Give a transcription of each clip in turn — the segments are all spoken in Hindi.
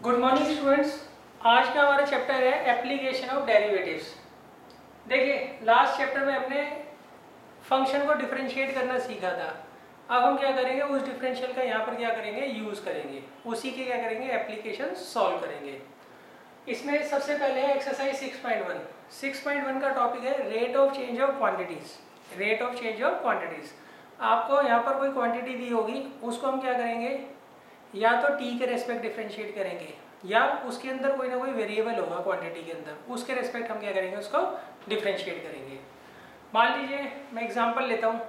Good morning students. आज का हमारा चैप्टर है एप्लीकेशन ऑफ डेरिवेटिव्स। देखिए, लास्ट चैप्टर में हमने फंक्शन को डिफरेंशिएट करना सीखा था। अब हम क्या करेंगे, उस डिफरेंशियल का यहाँ पर क्या करेंगे, यूज़ करेंगे, उसी के क्या करेंगे, एप्लीकेशन सॉल्व करेंगे। इसमें सबसे पहले है एक्सरसाइज 6.1। 6.1 का टॉपिक है rate of change of quantities. Rate of change of quantities, आपको यहाँ पर कोई क्वांटिटी दी होगी, उसको हम क्या करेंगे, या तो टी के रेस्पेक्ट डिफरेंशिएट करेंगे या उसके अंदर कोई ना कोई वेरिएबल होगा क्वांटिटी के अंदर, उसके रेस्पेक्ट हम क्या करेंगे, उसको डिफरेंशिएट करेंगे। मान लीजिए मैं एग्जांपल लेता हूँ,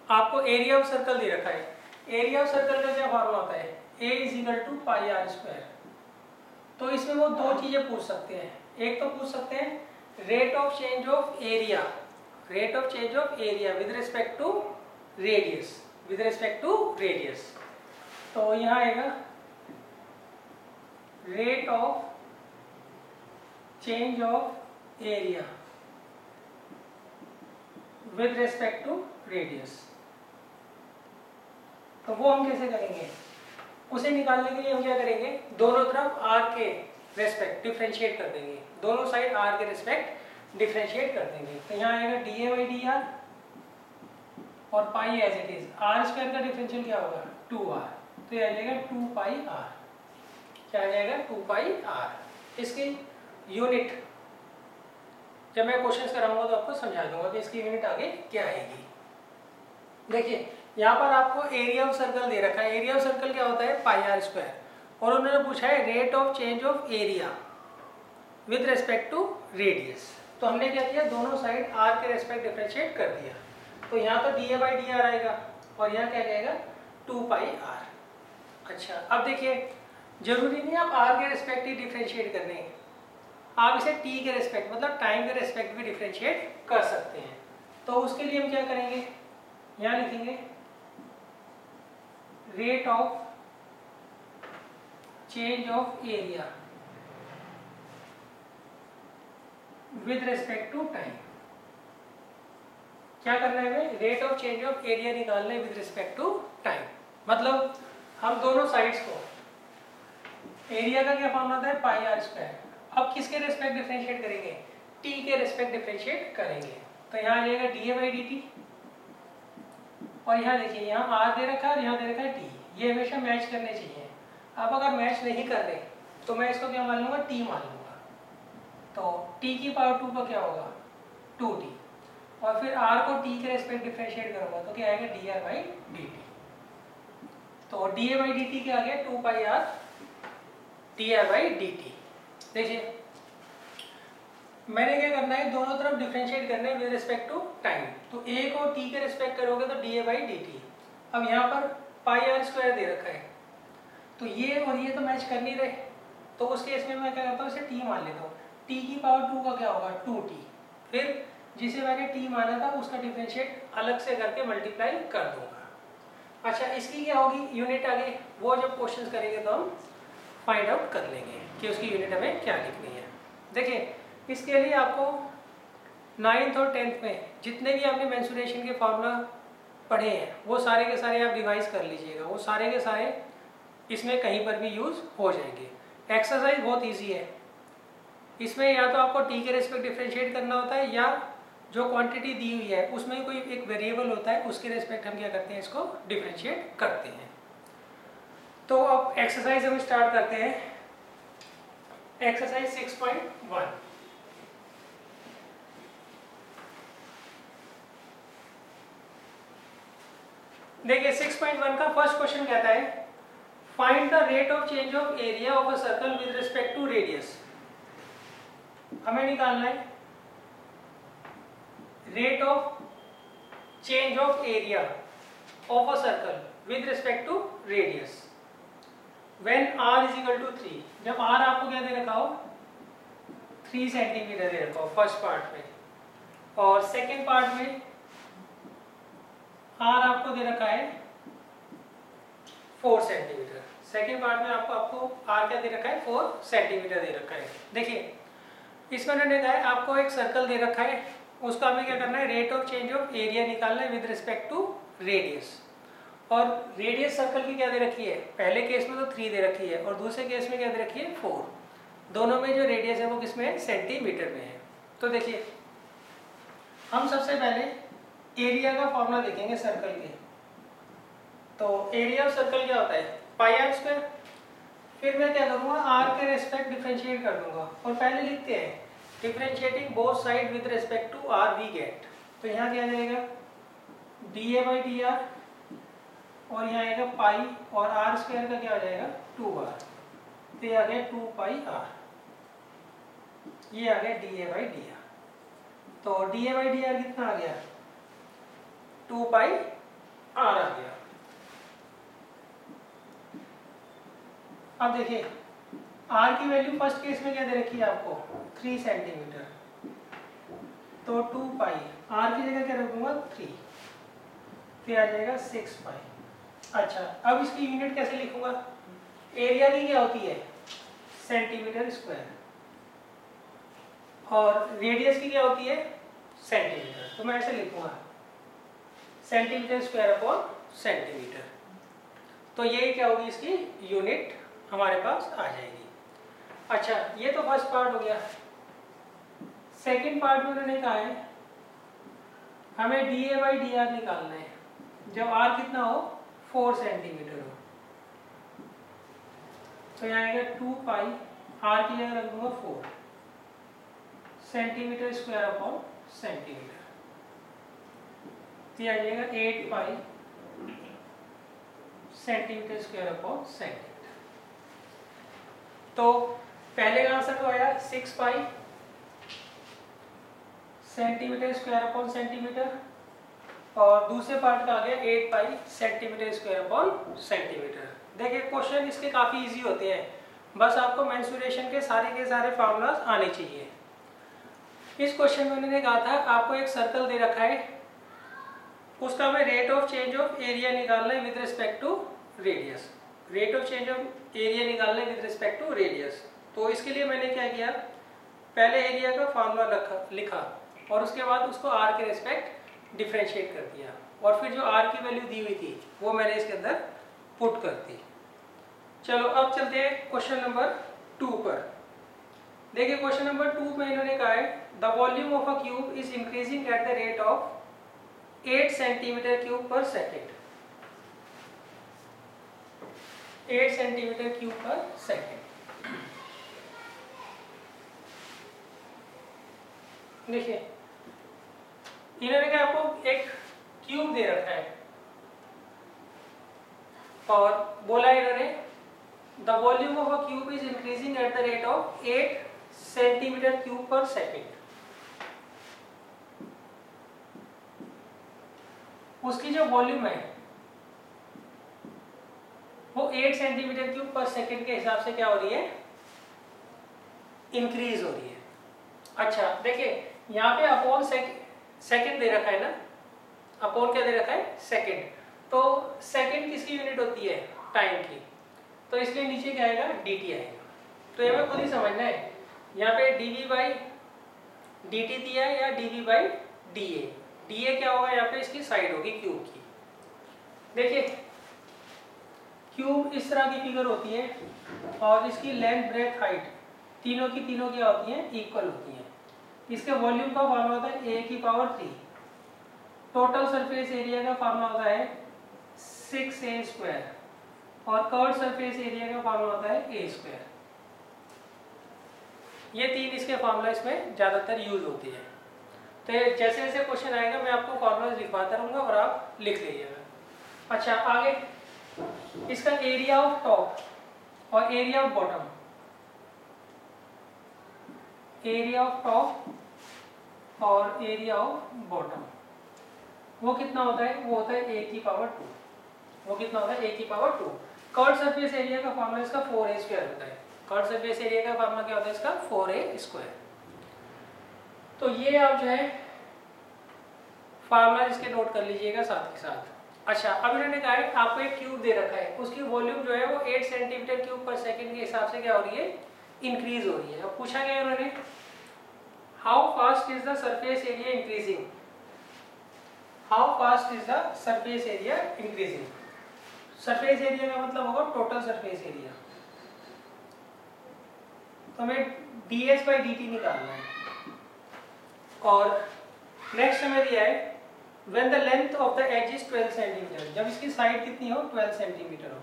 आपको एरिया ऑफ सर्कल दे रखा है। एरिया ऑफ सर्कल का क्या फॉर्मूला होता है, A is equal to pi R square. तो इसमें वो दो चीज़ें पूछ सकते हैं। एक तो पूछ सकते हैं rate of change of area, rate of change of area with respect to radius, with respect to radius. तो यहाँ आएगा rate of change of area with respect to radius. तो वो हम कैसे करेंगे, उसे निकालने के लिए हम क्या करेंगे, दोनों तरफ r के रेस्पेक्ट डिफरेंशिएट कर देंगे, दोनों साइड r के रेस्पेक्ट डिफरेंशिएट कर देंगे। तो यहाँ आएगा D A by D R और pi as it is, R square का डिफरेंशियल क्या होगा 2r, तो ये आ जाएगा 2 पाई आर। क्या आ जाएगा 2 पाई आर। इसकी यूनिट जब मैं क्वेश्चंस कराऊंगा तो आपको समझा दूंगा कि इसकी यूनिट आगे क्या आएगी। देखिए, यहाँ पर आपको एरिया ऑफ सर्कल दे रखा है। एरिया ऑफ सर्कल क्या होता है, पाई आर स्क्वायर, और उन्होंने पूछा है rate of change of area with respect to radius. तो हमने क्या किया, दोनों साइड आर के रेस्पेक्ट डिफरेंशिएट कर दिया। तो यहाँ पर D A by D R आएगा और यहाँ क्या जाएगा 2 पाई आर। अच्छा, अब देखिए, जरूरी नहीं आप आर के रेस्पेक्ट ही डिफरेंशिएट करने हैं, आप इसे टी के रेस्पेक्ट मतलब टाइम के रेस्पेक्ट भी डिफरेंशिएट कर सकते हैं। तो उसके लिए हम क्या करेंगे, यहाँ लिखेंगे rate of change of area with respect to time. क्या करना है हमें, rate of change of area निकालना है विद रिस्पेक्ट टू टाइम। मतलब हम दोनों साइड्स को, एरिया का क्या फॉर्मूला होता है पाई आर स्क्वायर, अब किसके रेस्पेक्ट डिफरेंशिएट करेंगे, टी के रेस्पेक्ट डिफरेंशिएट करेंगे। तो यहाँ आ जाएगा D A by D T, और यहाँ देखिए, यहाँ आर दे रखा है और यहाँ दे रखा है टी, ये हमेशा मैच करने चाहिए। अब अगर मैच नहीं कर रहे तो मैं इसको क्या मान लूँगा, टी मान लूँगा। तो टी की पावर 2 का क्या होगा 2t, और फिर r को t के रेस्पेक्ट डिफरेंशिएट करूंगा तो क्या आएगा D R by D T. तो D A by D T क्या आ गया 2 pi R D R by D T. देखिए, मैंने क्या करना है, दोनों तरफ डिफरेंशिएट करना है विद रिस्पेक्ट टू टाइम। तो a को t के रेस्पेक्ट करोगे तो D A by D T. अब यहाँ पर पाई आर स्क्वायर दे रखा है, तो ये और ये तो मैच कर नहीं रहे, तो उस केस में मैं क्या करता हूँ, इसे t मान लेता हूँ। t की पावर 2 का क्या होगा 2t, फिर जिसे मैंने t माना था उसका डिफरेंशिएट अलग से करके मल्टीप्लाई कर दूंगा। अच्छा, इसकी क्या होगी यूनिट आगे, वो जब क्वेश्चंस करेंगे तो हम फाइंड आउट कर लेंगे कि उसकी यूनिट हमें क्या लिखनी है। देखिए, इसके लिए आपको 9th और 10th में जितने भी आपने मेंसुरेशन के फार्मूला पढ़े हैं वो सारे के सारे आप रिवाइज कर लीजिएगा, वो सारे के सारे इसमें कहीं पर भी यूज़ हो जाएंगे। एक्सरसाइज बहुत ईजी है, इसमें या तो आपको टी के रेस्पेक्ट डिफरेंशिएट करना होता है, या जो क्वांटिटी दी हुई है उसमें कोई एक वेरिएबल होता है, उसके रेस्पेक्ट हम क्या करते हैं, इसको डिफरेंशिएट करते हैं। तो अब एक्सरसाइज हम स्टार्ट करते हैं। एक्सरसाइज 6.1। देखिए, 6.1 का फर्स्ट क्वेश्चन कहता है find the rate of change of area of a circle with respect to radius. हमें निकालना है rate of change of area of a circle with respect to radius when r is equal to 3। जब r आपको क्या दे रखा हो 3 सेंटीमीटर दे रखा हो फर्स्ट पार्ट में, और सेकेंड पार्ट में r आपको दे रखा है 4 सेंटीमीटर। सेकेंड पार्ट में आपको r क्या दे रखा है 4 सेंटीमीटर दे रखा है। देखिए, इसमें उन्होंने कहा है आपको एक सर्कल दे रखा है, उसका हमें क्या करना है, rate of change of area निकालना है विद रिस्पेक्ट टू रेडियस। और रेडियस सर्कल की क्या दे रखी है, पहले केस में तो 3 दे रखी है और दूसरे केस में क्या दे रखी है 4। दोनों में जो रेडियस है वो किस में है, सेंटीमीटर में है। तो देखिए हम सबसे पहले एरिया का फॉर्मूला देखेंगे सर्कल के। तो एरिया ऑफ सर्कल क्या होता है, पाई आर स्क्वायर। फिर मैं क्या करूँगा, आर के रेस्पेक्ट डिफरेंशिएट कर दूंगा और पहले लिखते हैं differentiating both side with respect to R we get. तो यहाँ क्या आ जाएगा D A by D R और यहाँ आएगा पाई और आर स्क्वायर का क्या हो जाएगा 2r। तो ये आ गया 2 पाई आर, ये आ गया D A by D R. तो D A by D R कितना आ गया 2 पाई आर आ गया। अब देखिए आर की वैल्यू फर्स्ट केस में क्या दे रखी है आपको 3 सेंटीमीटर। तो 2 पाई आर की जगह क्या रखूंगा 3, फिर आ जाएगा 6 पाई। अच्छा अब इसकी यूनिट कैसे लिखूंगा, एरिया की क्या होती है सेंटीमीटर स्क्वायर और रेडियस की क्या होती है सेंटीमीटर। तो मैं ऐसे लिखूंगा सेंटीमीटर स्क्वायर अपॉन सेंटीमीटर। तो ये क्या होगी इसकी यूनिट हमारे पास आ जाएगी। अच्छा ये तो फर्स्ट पार्ट हो गया। सेकंड पार्ट में उन्होंने कहा है हमें D A by D are निकालना है जब आर कितना हो 4 सेंटीमीटर हो। तो यहाँ आएगा 2 पाई आर की जगह रख दूंगा 4 सेंटीमीटर स्क्वायर अपॉन सेंटीमीटर। तो आ जाएगा 8 पाई सेंटीमीटर स्क्वायर अपॉन सेंटीमीटर। तो पहले का आंसर तो आया 6 पाई सेंटीमीटर स्क्वायर अपॉन सेंटीमीटर और दूसरे पार्ट का आ गया 8 पाई सेंटीमीटर स्क्वायर अपॉन सेंटीमीटर। देखिए क्वेश्चन इसके काफ़ी इजी होते हैं, बस आपको मेंसुरेशन के सारे फार्मूलाज आने चाहिए। इस क्वेश्चन में उन्होंने कहा था आपको एक सर्कल दे रखा है, उसका हमें rate of change of area निकालना है with respect to radius. Rate of change of area निकालना है विद रिस्पेक्ट टू रेडियस। तो इसके लिए मैंने क्या किया, पहले एरिया का फार्मूला लिखा और उसके बाद उसको आर के रिस्पेक्ट डिफरेंशिएट कर दिया और फिर जो आर की वैल्यू दी हुई थी वो मैंने इसके अंदर पुट कर दी। चलो अब चलते हैं क्वेश्चन नंबर 2 पर। देखिए क्वेश्चन नंबर 2 में इन्होंने कहा है the volume of a cube is increasing at the rate of 8 centimetre cube पर सेकेंड। 8 सेंटीमीटर क्यूब पर सेकेंड। देखिए इन्होंने कहा आपको एक क्यूब दे रखा है और बोला इन्होंने the volume of a cube is increasing at the rate of 8 centimetre cube पर सेकेंड। उसकी जो वॉल्यूम है वो 8 सेंटीमीटर क्यूब पर सेकेंड के हिसाब से क्या हो रही है, इंक्रीज हो रही है। अच्छा देखिए यहाँ पे अपॉन सेकेंड दे रखा है ना, अपॉन क्या दे रखा है सेकेंड। तो सेकेंड किसकी यूनिट होती है टाइम की, तो इसलिए नीचे क्या आएगा dt आएगा। तो ये हमें खुद ही समझना है, यहाँ पे dv बाई dt दिया है या dv बाई da। da क्या होगा यहाँ पे इसकी साइड होगी क्यूब की। देखिए क्यूब इस तरह की फिगर होती है और इसकी लेंथ ब्रेथ हाइट तीनों की क्या होती हैं इक्वल होती हैं। इसके वॉल्यूम का फार्मूला होता है a की पावर 3। टोटल सरफेस एरिया का फार्मूला होता है 6a स्क्वायर और कर्व सरफेस एरिया का फार्मूला होता है a स्क्वायर। ये तीन इसके फार्मूला इसमें ज़्यादातर यूज होती है। तो जैसे जैसे क्वेश्चन आएगा मैं आपको फार्मूला लिखवाता रहूँगा और आप लिख लीजिएगा। अच्छा आगे इसका एरिया ऑफ टॉप और area of bottom, area of top और एरिया ऑफ बॉटम वो कितना होता है, वो होता है a की पावर 2। वो कितना होता है a की पावर 2। कर्व सरफेस एरिया का फार्मूला इसका 4a स्क्वायर होता है। कर्व सरफेस एरिया का फार्मूला क्या होता है इसका 4a स्क्वायर। तो ये आप जो है फार्मूला इसके नोट कर लीजिएगा साथ के साथ। अच्छा अब इन्होंने कहा है आपको एक क्यूब दे रखा है, उसकी वॉल्यूम जो है वो 8 सेंटीमीटर क्यूब पर सेकेंड के हिसाब से क्या हो रही है, इंक्रीज हो रही है। अब पूछा गया उन्होंने how fast is the surface area increasing, how fast is the surface area increasing. Surface area का मतलब होगा टोटल सरफेस एरिया। तो हमें ds/dt निकालना है। और नेक्स्ट हमें दिया है when the length of the edge is 12 centimeter, जब इसकी साइड कितनी हो 12 सेंटीमीटर हो।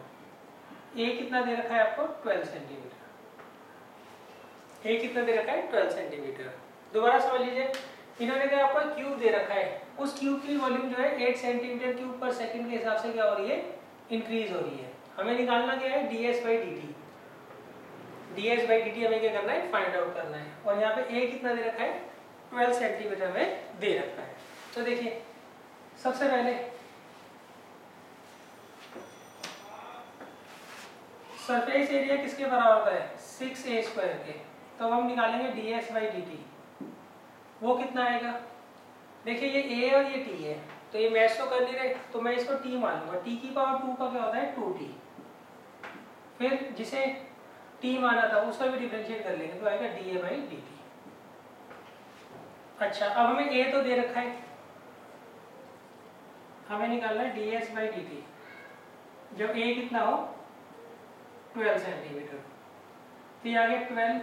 ए कितना दे रखा है आपको 12 सेंटीमीटर, ए कितना दे रखा है 12 सेंटीमीटर। दोबारा समझ लीजिए, इन्होंने क्या आपको क्यूब दे रखा है, उस क्यूब की वॉल्यूम जो है 8 सेंटीमीटर क्यूब पर सेकंड के हिसाब से क्या हो रही है, इंक्रीज हो रही है। हमें निकालना क्या है ds/dt, ds/dt हमें क्या करना है फाइंड आउट करना है। और यहाँ पे a कितना दे रखा है 12 सेंटीमीटर में दे रखा है। तो देखिए सबसे पहले सरफेस एरिया किसके बराबर होता है 6a² के, तो हम निकालेंगे ds/dt, वो कितना आएगा। देखिए ये a और ये t है, तो ये मैच तो कर नहीं रहे, तो मैं इसको t मान लूंगा। t की पावर 2 का क्या होता है 2t, फिर जिसे t माना था उसका भी डिफरेंशिएट कर लेंगे तो आएगा da/dt। अच्छा अब हमें a तो दे रखा है, हमें निकालना है ds/dt, जब a कितना हो 12 सेंटीमीटर, तो ये आ गया 12,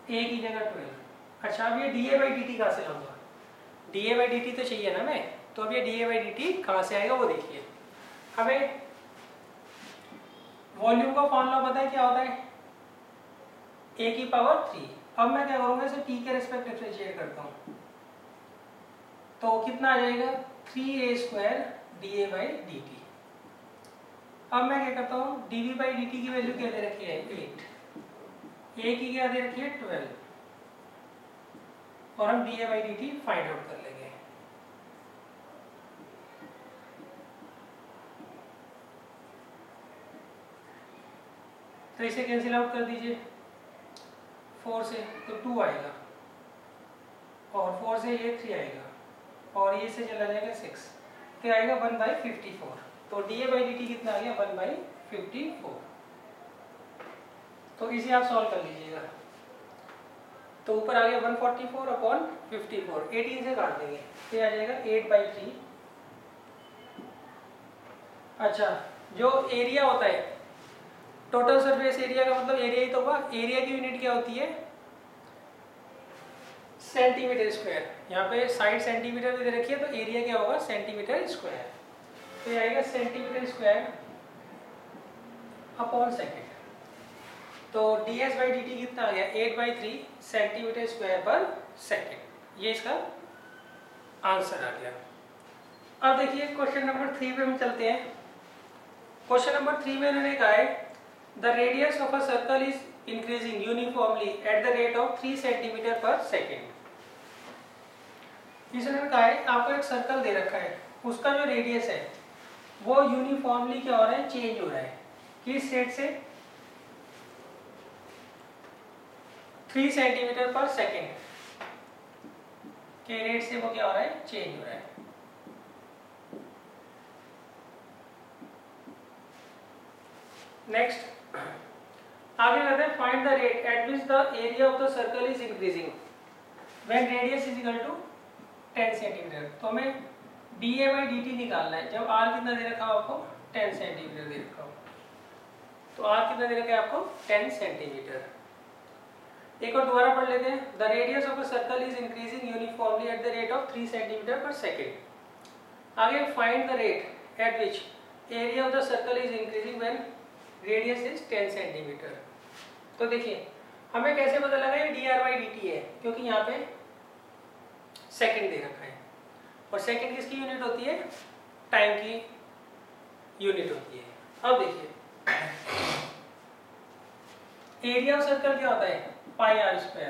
a की जगह 12। अच्छा अब ये da/dt कहाँ से लाऊंगा, da/dt तो चाहिए ना मैं, तो अब ये da/dt कहाँ से आएगा वो देखिए। हमें वॉल्यूम का फॉर्मूला पता है क्या होता है a की पावर 3। अब मैं क्या करूँगा इसे t के रिस्पेक्ट डिफरेंशिएट करता हूँ, तो कितना आ जाएगा 3a² da/dt। अब मैं क्या करता हूँ dv/dt की वैल्यू क्या दे रखी है 8, a की क्या दे रखी है 12, और हम da/dt फाइंड आउट कर लेंगे। तो इसे कैंसिल आउट कर दीजिए 4 से, तो 2 आएगा, और 4 से ये 3 आएगा, और ये से चला जाएगा 6, तो आएगा 1/54। तो da/dt कितना आ गया 1/54। तो इसे आप सॉल्व कर लीजिएगा, तो ऊपर आ गया 144/54, 18 से काट देंगे तो आ जाएगा 8/3। अच्छा जो एरिया होता है टोटल सरफेस एरिया का मतलब एरिया ही तो होगा, एरिया की यूनिट क्या होती है सेंटीमीटर स्क्वायर। यहाँ पे साइड सेंटीमीटर दे रखी है तो एरिया क्या होगा सेंटीमीटर स्क्वायर, तो ये आएगा सेंटीमीटर स्क्वायर अपॉन सेकेंड। तो ds/dt कितना आ गया 8/3 सेंटीमीटर स्क्वायर पर सेकेंड, ये इसका आंसर आ गया। अब देखिए क्वेश्चन नंबर 3 पे हम चलते हैं। क्वेश्चन नंबर 3 में उन्होंने कहा है the radius of a circle is increasing uniformly eight the rate of 3 centimetre पर सेकेंड। इसने कहा है आपको एक सर्कल दे रखा है, उसका जो रेडियस है वो यूनिफॉर्मली क्या हो रहा है चेंज हो रहा है, किस रेट से 3 सेंटीमीटर पर सेकेंड के रेट से वो क्या हो रहा है चेंज हो रहा है। नेक्स्ट आगे कहते हैं find the rate at which the area of the circle is increasing when radius is equal to 10 centimeter. तो हमें da/dt निकालना है जब r कितना दे रखा हो आपको 10 सेंटीमीटर दे रखा हो, तो r कितना दे रखा है आपको 10 सेंटीमीटर। एक और दोबारा पढ़ लेते हैं the radius of a circle is increasing uniformly eight the rate of 3 centimetre पर सेकेंड। आगे find the rate at which area of the circle is increasing when radius is 10 centimeter. तो देखिए हमें कैसे पता लगा ये dr/dt है, क्योंकि यहाँ पे सेकंड दे रखा है, और सेकंड किसकी यूनिट होती है टाइम की यूनिट होती है। अब देखिए एरिया ऑफ सर्कल क्या होता है πr²।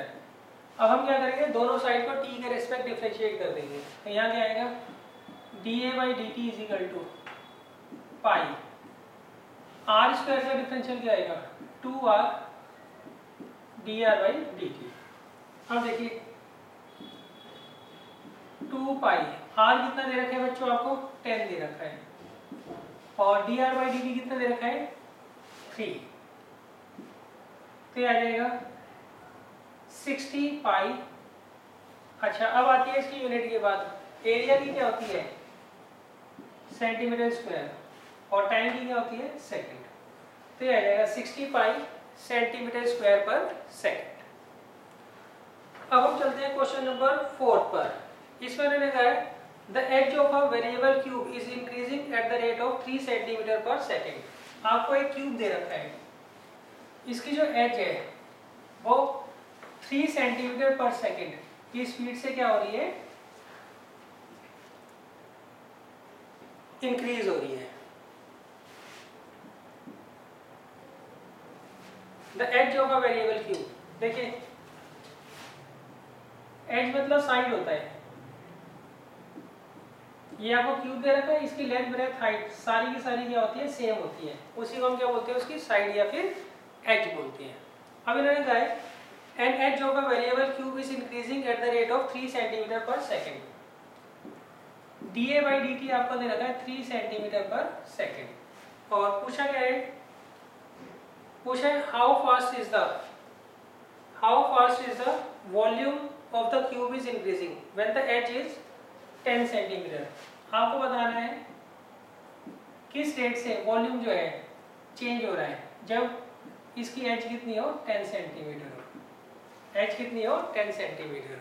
अब हम क्या करेंगे दोनों साइड को t के रिस्पेक्ट डिफरेंशिएट कर देंगे, तो यहाँ क्या आएगा da/dt is equal to pi, r² का डिफरेंशियल क्या आएगा 2r dr/dt। अब देखिए 2 पाई, r कितना दे रखा है बच्चों आपको 10 दे रखा है, और dr/dt कितना दे रखा है 3, तो ये आ जाएगा 60 पाई। अच्छा अब आती है इसकी यूनिट के बाद, एरिया की क्या होती है सेंटीमीटर स्क्वायर, और टाइम की क्या होती है सेकंड। तो ये आ जाएगा 65 सेंटीमीटर स्क्वायर पर सेकंड। अब हम चलते हैं क्वेश्चन नंबर 4 पर। इसमें उन्होंने कहा है the edge of a variable cube is increasing at the rate of 3 centimetre per second. आपको एक क्यूब दे रखा है, इसकी जो एज है वो 3 सेंटीमीटर पर सेकंड की स्पीड से क्या हो रही है, इंक्रीज हो रही है। The edge of a variable cube, देखिए एज मतलब साइड होता है, ये आपको क्यूब दे रखा है, इसकी लेंथ ब्रेथ हाइट सारी की सारी क्या होती है सेम होती है, उसी को हम क्या बोलते हैं उसकी साइड या फिर एज बोलते हैं। अब इन्होंने कहा है an edge of a variable cube is increasing at the rate of 3 centimetre per second. D A by D T आपको दे रखा है 3 सेंटीमीटर पर सेकंड और पूछा क्या है, पूछा है how fast is the volume of the cube is increasing when the edge is 10 centimeter. आपको बताना है किस रेट से वॉल्यूम जो है चेंज हो रहा है जब इसकी एज कितनी हो 10 सेंटीमीटर हो। एज कितनी हो 10 सेंटीमीटर।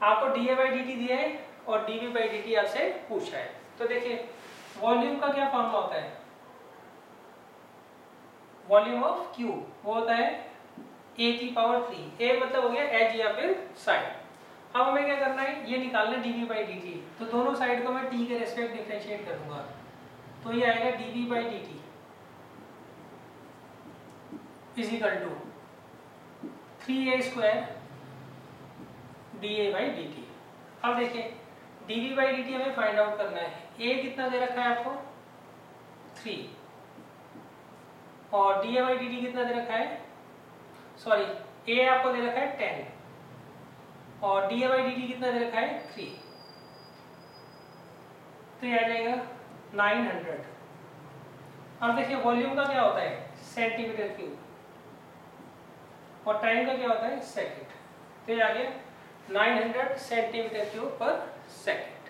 आपको D A by D T दिया है और D V by D T आपसे पूछा है। तो देखिए वॉल्यूम का क्या फॉर्मूला होता है, वॉल्यूम ऑफ क्यूब वो होता है a की पावर 3। a मतलब हो गया एज या फिर साइड। अब हमें क्या करना है, ये निकालना है dv बाई dt। तो दोनों साइड को मैं t के रेस्पेक्ट डिफरेंशिएट करूंगा, तो ये आएगा dv by dt is equal to 3a square da by dt। अब देखिए dv बाई dt हमें फाइंड आउट करना है। a कितना दे रखा है आपको 3 और da बाई dt कितना दे रखा है, सॉरी a आपको दे रखा है 10 और D A by D T कितना दे रखा है 3। तो ये आ जाएगा 900। अब देखिए वॉल्यूम का क्या होता है सेंटीमीटर क्यूब और टाइम का क्या होता है सेकंड। तो ये आ गया 900 सेंटीमीटर क्यूब पर सेकंड।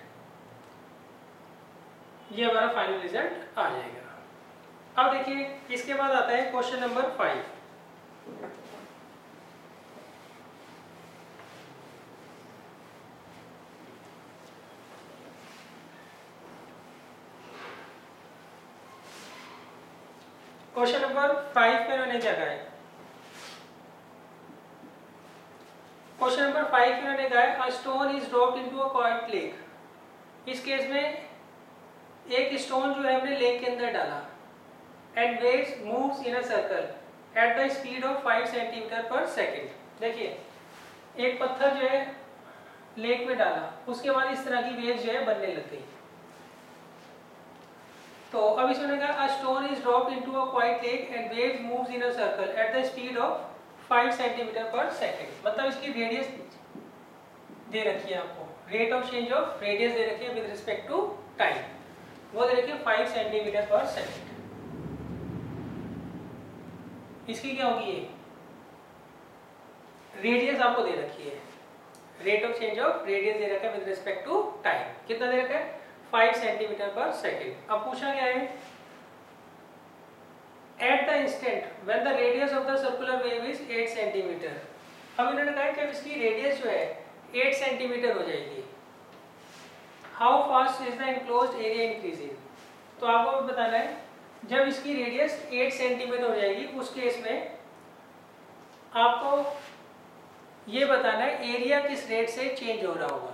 ये हमारा फाइनल रिजल्ट आ जाएगा। अब देखिए इसके बाद आता है क्वेश्चन नंबर 5। क्वेश्चन नंबर 5 में उन्होंने क्या कहा है, क्वेश्चन नंबर 5 में उन्होंने कहा है अ stone is dropped into a quite lake. इस केस में एक स्टोन जो है हमने लेक के अंदर डाला and waves moves in a circle at the speed of 5 centimetre per second. देखिए एक पत्थर जो है लेक में डाला, उसके बाद इस तरह की वेव्स जो है बनने लग गई। तो अब इसमें कहा a stone is dropped into a quite lake and waves moves in a circle at the speed of 5 centimetre per second. मतलब इसकी रेडियस दे रखी है आपको, rate of change of radius दे रखी है विद रिस्पेक्ट टू टाइम, वो दे रखी है 5 सेंटीमीटर पर सेकंड। इसकी क्या होगी ये रेडियस आपको दे रखी है, rate of change of radius दे रखा है विद रिस्पेक्ट टू टाइम, कितना दे रखा है 5 सेंटीमीटर पर सेकंड। अब पूछा गया है at the instant when the radius of the circular wave is 8 centimetre. अब इन्होंने कहा कि अब इसकी रेडियस जो है 8 सेंटीमीटर हो जाएगी, how fast is the enclosed area increasing. तो आपको बताना है जब इसकी रेडियस 8 सेंटीमीटर हो जाएगी उस केस में आपको ये बताना है एरिया किस रेट से चेंज हो रहा होगा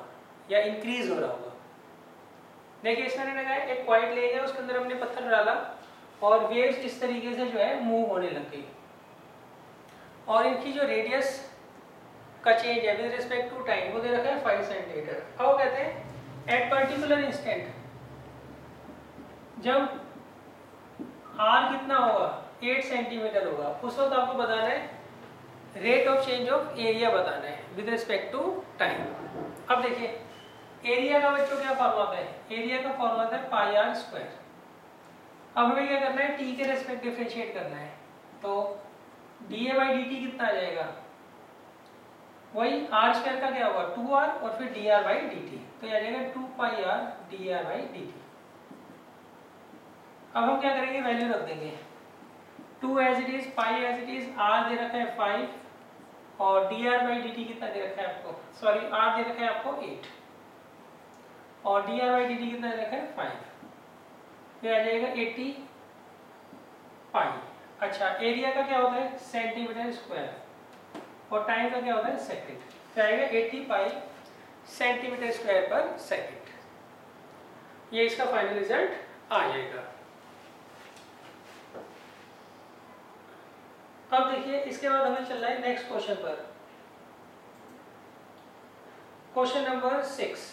या इंक्रीज हो रहा होगा। देखिए इसमें मैंने कहा एक क्वाइट लेक है, उसके अंदर हमने पत्थर डाला और वेव्स इस तरीके से जो है मूव होने लग गई और इनकी जो रेडियस का चेंज है विद रिस्पेक्ट टू टाइम वो दे रखा है 5 सेंटीमीटर। अब कहते हैं एट पर्टिकुलर इंस्टेंट जब r कितना होगा 8 सेंटीमीटर होगा, उस वक्त आपको बताना है rate of change of area बताना है विद रिस्पेक्ट टू टाइम। अब देखिए एरिया का बच्चों क्या फॉर्मूला होता है, एरिया का फॉर्मूला होता है पाई आर स्क्वायर। अब हमें क्या करना है टी के रेस्पेक्ट डिफरेंशिएट करना है, तो D A by D T कितना आ जाएगा, वही आर स्क्वायर का क्या होगा 2r और फिर D R by D T. तो ये आ जाएगा 2 pi R D R by D T. अब हम क्या करेंगे, वैल्यू रख देंगे 2 as it is, pi as it is, R दे रखा है 5 और D R by D T कितना दे रखा है आपको, सॉरी आर दे रखा है आपको 8 और D R by D T कितना दे रखा है 5, फिर आ जाएगा 80 पाई। अच्छा एरिया का क्या होता है सेंटीमीटर स्क्वायर और टाइम का क्या होता है सेकंड, तो आएगा 80 पाई सेंटीमीटर स्क्वायर पर सेकंड, ये इसका फाइनल रिजल्ट आ जाएगा। अब देखिए इसके बाद हमें चलना है नेक्स्ट क्वेश्चन पर, क्वेश्चन नंबर 6।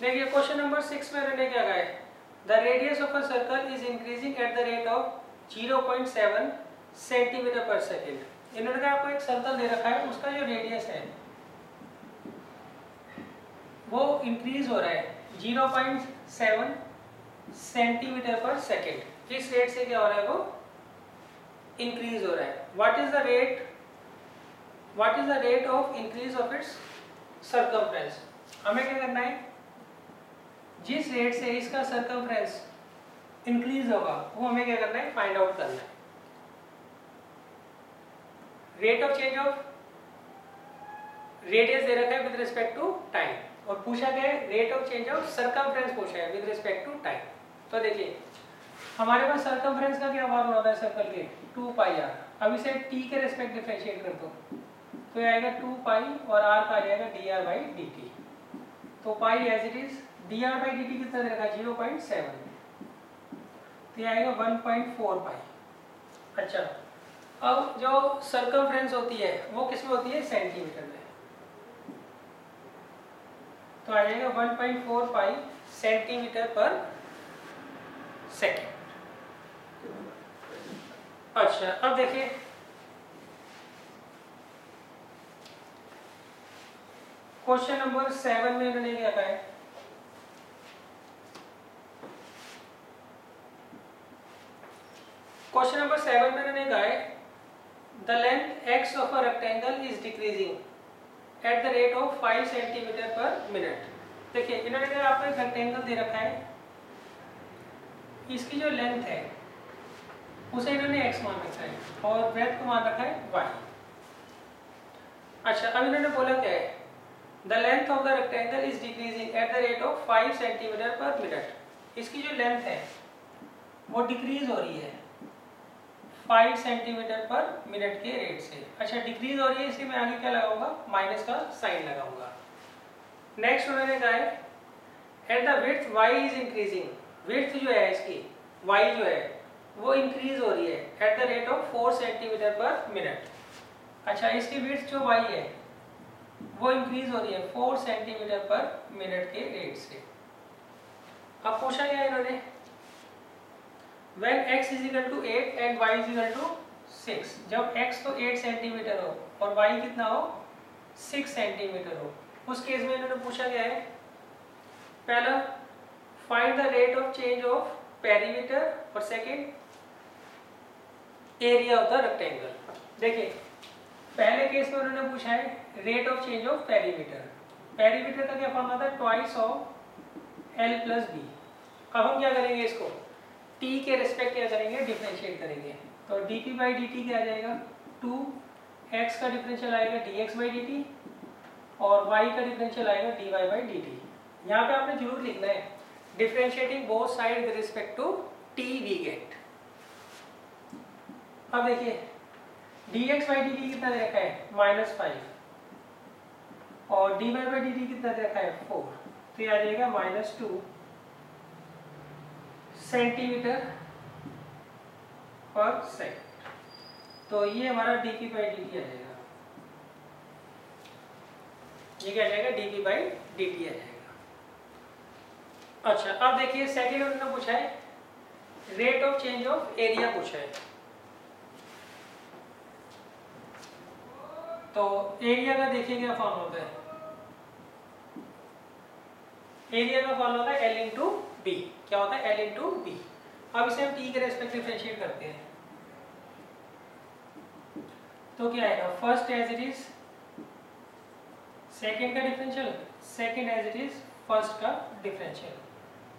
देखिए क्वेश्चन नंबर 6 में मैंने क्या कहा है, the radius of a circle is increasing at the rate of 0.7 centimetre पर सेकेंड। इन्होंने आपको एक सर्कल दे रखा है, उसका जो रेडियस है वो इंक्रीज हो रहा है 0.7 सेंटीमीटर पर सेकेंड, किस रेट से क्या हो रहा है वो इंक्रीज हो रहा है। What is the rate of increase of its circumference. हमें क्या करना है, जिस रेट से इसका सर्कमफ्रेंस इंक्रीज होगा वो हमें क्या करना है फाइंड आउट करना है। Rate of change of radius दे रखा है विद रिस्पेक्ट टू टाइम और पूछा गया है rate of change of circumference पूछा है विद रिस्पेक्ट टू टाइम। तो देखिए हमारे पास सर्कमफ्रेंस का क्या फॉर्मूला होता है सर्कल के 2 पाई आर। अब इसे t के रिस्पेक्ट डिफरेंशिएट कर दो तो ये आएगा 2 पाई और r का आ जाएगा D R by D T. तो pi as it is, D R by D T कितना दे रखा है 0.7, तो ये आएगा 1.4 पाई। अच्छा अब जो सर्कमफ्रेंस होती है वो किस में होती है सेंटीमीटर में, तो आ जाएगा 1.4 पाई सेंटीमीटर पर सेकेंड। अच्छा अब देखिए क्वेश्चन नंबर 7 में इन्होंने क्या कहा है, क्वेश्चन नंबर 7 में इन्होंने कहा है the length x of a rectangle is decreasing eight the rate of 5 centimetre पर मिनट। देखिए इन्होंने कहा आपको एक रेक्टेंगल दे रखा है, इसकी जो लेंथ है उसे इन्होंने x मान रखा है और ब्रेथ को मान रखा है y। अच्छा अब इन्होंने बोला क्या है, the length of the rectangle is decreasing eight the rate of 5 centimetre पर मिनट। इसकी जो लेंथ है वो डिक्रीज हो रही है 5 सेंटीमीटर पर मिनट के रेट से। अच्छा डिक्रीज हो रही है, इसलिए मैं आगे क्या लगाऊंगा माइनस का साइन लगाऊंगा। नेक्स्ट उन्होंने कहा है at the width y is increasing, width जो है इसकी y जो है वो इंक्रीज हो रही है eight the rate of 4 centimetre पर मिनट। अच्छा इसकी विड्थ जो y है वो इंक्रीज हो रही है 4 सेंटीमीटर पर मिनट के रेट से। अब पूछा गया इन्होंने when x is equal to 8 and y is equal to 6, जब x तो 8 सेंटीमीटर हो और y कितना हो 6 सेंटीमीटर हो, उस केस में इन्होंने पूछा गया है पहला find the rate of change of perimeter और second area of the rectangle. देखिए पहले केस में उन्होंने पूछा है rate of change of perimeter, perimeter का क्या फॉर्मूला था twice of l plus B. अब हम क्या करेंगे इसको t के रिस्पेक्ट क्या करेंगे डिफरेंशिएट करेंगे, तो dp बाई dt क्या आ जाएगा 2x का डिफरेंशियल आएगा dx बाई dt और y का डिफरेंशियल आएगा dy बाई dt। यहाँ पे आपने जरूर लिखना है differentiating both side with respect to t we get. अब देखिए dx बाई dt कितना दे रखा है -5 और dy बाई dt कितना दे रखा है 4, तो ये आ जाएगा -2 सेंटीमीटर पर सेकंड। तो ये हमारा dp बाई dt आ जाएगा, ये क्या आ जाएगा dp बाई dt आ जाएगा। अच्छा अब देखिए सेकंड उन्होंने पूछा है rate of change of area पूछा है, तो एरिया का देखिए क्या फॉर्म होता है एरिया का फॉर्मूला होता है L इंटू बी। क्या होता है? L into B. अब इसे हम टी के रेस्पेक्ट डिफरेंशिएट करते हैं, तो क्या आएगा? First as it is second का differential, second as it is first का डिफरेंशियल।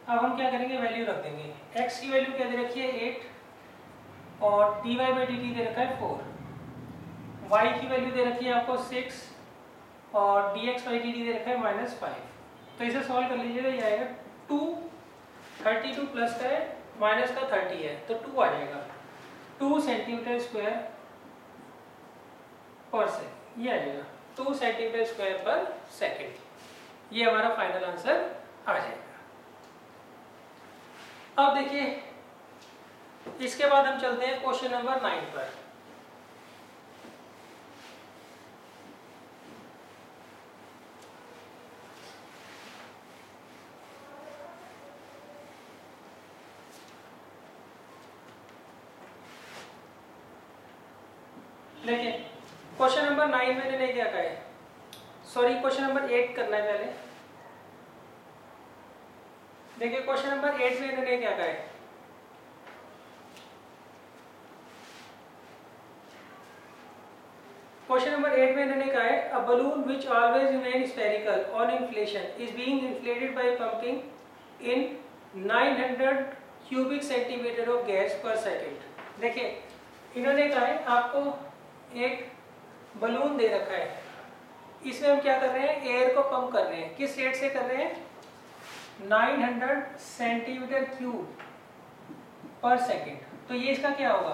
अब हम क्या करेंगे? वैल्यू रख देंगे। x की वैल्यू क्या दे रखी है? 8 और dy बाई डी टी दे रखा है 4। y की वैल्यू दे रखी है आपको 6 और dx बाई डी टी दे रखा है -5। तो इसे सॉल्व कर लीजिएगा, ये आएगा 2, 32 प्लस का है माइनस का 30 है तो 2 आ जाएगा। 2 सेंटीमीटर स्क्वायर पर सेकेंड, ये आ जाएगा 2 सेंटीमीटर स्क्वायर पर सेकेंड। ये हमारा फाइनल आंसर आ जाएगा। अब देखिए, इसके बाद हम चलते हैं क्वेश्चन नंबर 9 पर। देखिए क्वेश्चन नंबर 9 में मैंने क्या कहा है, सॉरी क्वेश्चन नंबर 8 करना है पहले। देखिए क्वेश्चन नंबर 8 में इन्होंने क्या कहा है, क्वेश्चन नंबर 8 में इन्होंने कहा है a balloon which always remain spherical on inflation is being inflated by pumping in 900 cubic centimeter of gas per second. देखिए इन्होंने कहा है आपको एक बलून दे रखा है, इसमें हम क्या कर रहे हैं? एयर को पंप कर रहे हैं। किस रेट से कर रहे हैं? 900 सेंटीमीटर क्यूब पर सेकेंड। तो ये इसका क्या होगा?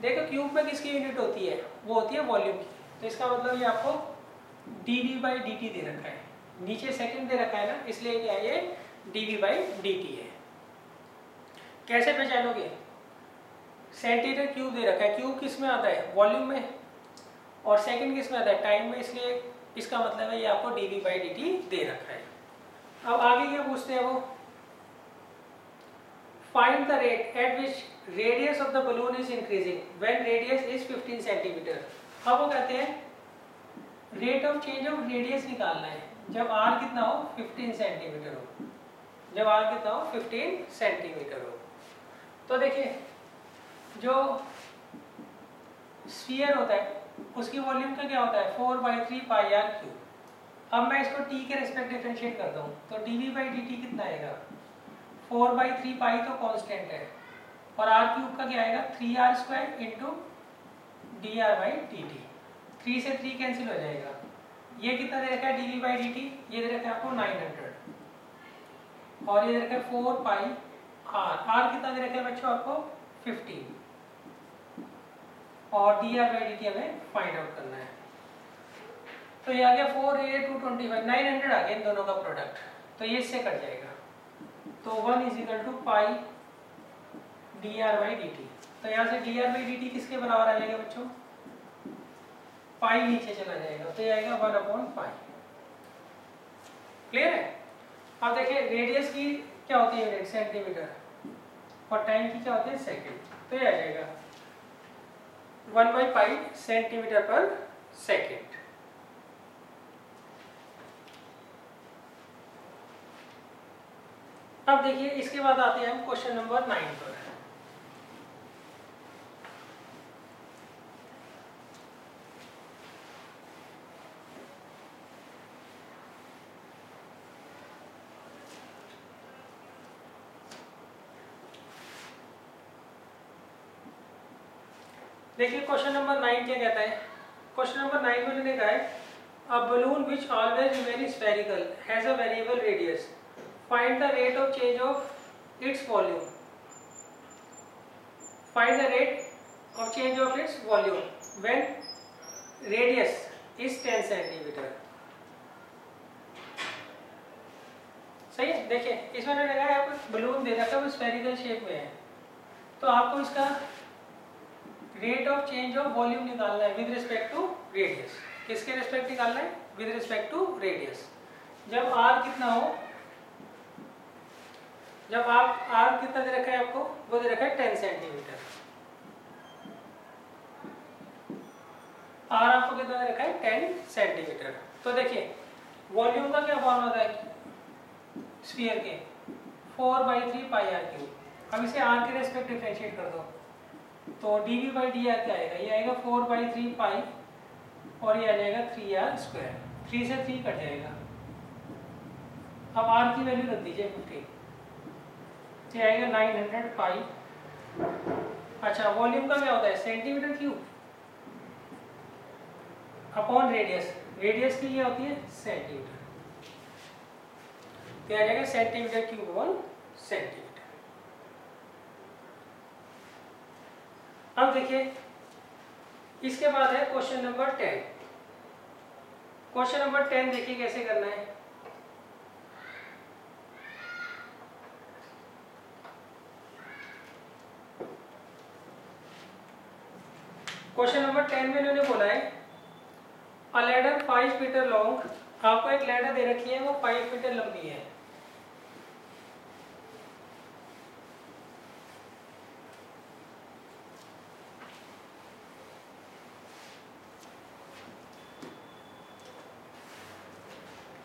देखो क्यूब में किसकी यूनिट होती है? वो होती है वॉल्यूम की। तो इसका मतलब ये आपको dv बाई डी टी दे रखा है, नीचे सेकेंड दे रखा है ना, इसलिए क्या है? ये dv बाई डी टी है। कैसे पहचानोगे? सेंटीमीटर क्यूब दे रखा है, क्यूब किस में आता है? वॉल्यूम में, और सेकेंड किस में आता है? टाइम में, इसलिए इसका मतलब है ये आपको dv बाई डी टी दे रखा है। अब आगे क्या पूछते हैं वो? Find the rate at which radius of the balloon is increasing when radius is 15 centimetre. अब वो कहते हैं rate of change of radius निकालना है जब r कितना हो? 15 सेंटीमीटर हो। जब r कितना हो? 15 सेंटीमीटर हो। तो देखिए जो स्फीयर होता है उसकी वॉल्यूम का क्या होता है? 4/3 पाई आर क्यूब। अब मैं इसको t के रेस्पेक्ट डिफरेंशिएट करता हूँ, तो dv बाई डी टी कितना आएगा? 4/3 पाई तो कांस्टेंट है, और r क्यूब का क्या आएगा? 3r square into dr by D T. 3 से 3 कैंसिल हो जाएगा। ये कितना दे रखा है? dv बाई डी टी ये दे रखा है आपको 900, और ये दे रखा है 4 पाई r कितना दे रखा है बच्चों आपको? 15, और dr बाई डी टी हमें फाइंड आउट करना है। तो ये आ गया 4a/225, 900 आ गया इन दोनों का प्रोडक्ट, तो ये इससे कट जाएगा। तो 1 is equal to pi dr by D T. तो यहाँ से dr बाई डी टी किसके बराबर आ जाएगा बच्चों? पाई नीचे चला जाएगा, तो ये आएगा 1/पाई। क्लियर है? अब देखिए रेडियस की क्या होती है? यूनिट सेंटीमीटर, और टाइम की क्या होती है? सेकेंड। तो ये आ जाएगा 1/पाई सेंटीमीटर पर सेकेंड। अब देखिए इसके बाद आते हैं हम क्वेश्चन नंबर 9 पर। देखिए क्वेश्चन नंबर 9 क्या कहता है? क्वेश्चन नंबर 9 में उन्होंने कहा है a balloon which always remain spherical has a variable radius, find the rate of change of its volume. Find the rate of change of its volume when radius is 10 centimetre. सही है? देखिए इसमें उन्होंने कहा है आपको बलून दे रखा है, वो स्फेरिकल शेप में है, तो आपको इसका rate of change of volume निकालना है विद रिस्पेक्ट टू रेडियस। किसके रिस्पेक्ट निकालना है? With respect to radius. जब r कितना हो, जब आप r कितना दे रखा है आपको? वो दे रखा है 10 सेंटीमीटर। r आपको कितना दे रखा है? 10 सेंटीमीटर। तो देखिए वॉल्यूम का क्या फॉर्मूला है? स्फीयर के 4/3 पाई आर क्यूब। अब इसे आर के रेस्पेक्ट डिफरेंशिएट कर दो तो D V by D R क्या आएगा, ये आएगा 4/3 पाई और ये आ जाएगा 3r²। 3 से 3 कट जाएगा। अब आर की वैल्यू रख दीजिए 50, ये आएगा 900 पाई। अच्छा वॉल्यूम का क्या होता है, centimetre cube upon radius. Radius की ये होती है सेंटीमीटर, तो आ जाएगा सेंटीमीटर क्यूब अपॉन सेंटीमीटर। अब देखिए इसके बाद है क्वेश्चन नंबर 10। क्वेश्चन नंबर 10 देखिए कैसे करना है। क्वेश्चन नंबर 10 में इन्होंने बोला है अ लैडर 5 मीटर लॉन्ग, आपको एक लैडर दे रखी है वो 5 मीटर लंबी है।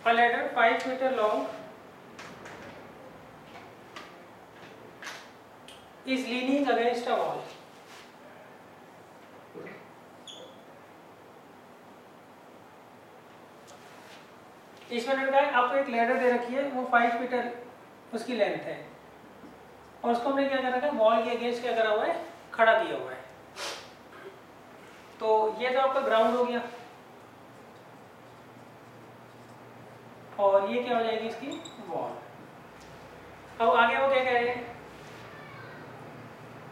A ladder 5 meter long is leaning against a wall. इसमें लड़का है आपको एक लैडर दे रखी है वो 5 मीटर उसकी लेंथ है और उसको हमने क्या कर रखा है, वॉल के अगेंस्ट क्या करा हुआ है, खड़ा किया हुआ है। तो ये तो आपका ग्राउंड हो गया और ये क्या हो जाएगी इसकी वॉल। अब आगे वो क्या कह रहे हैं,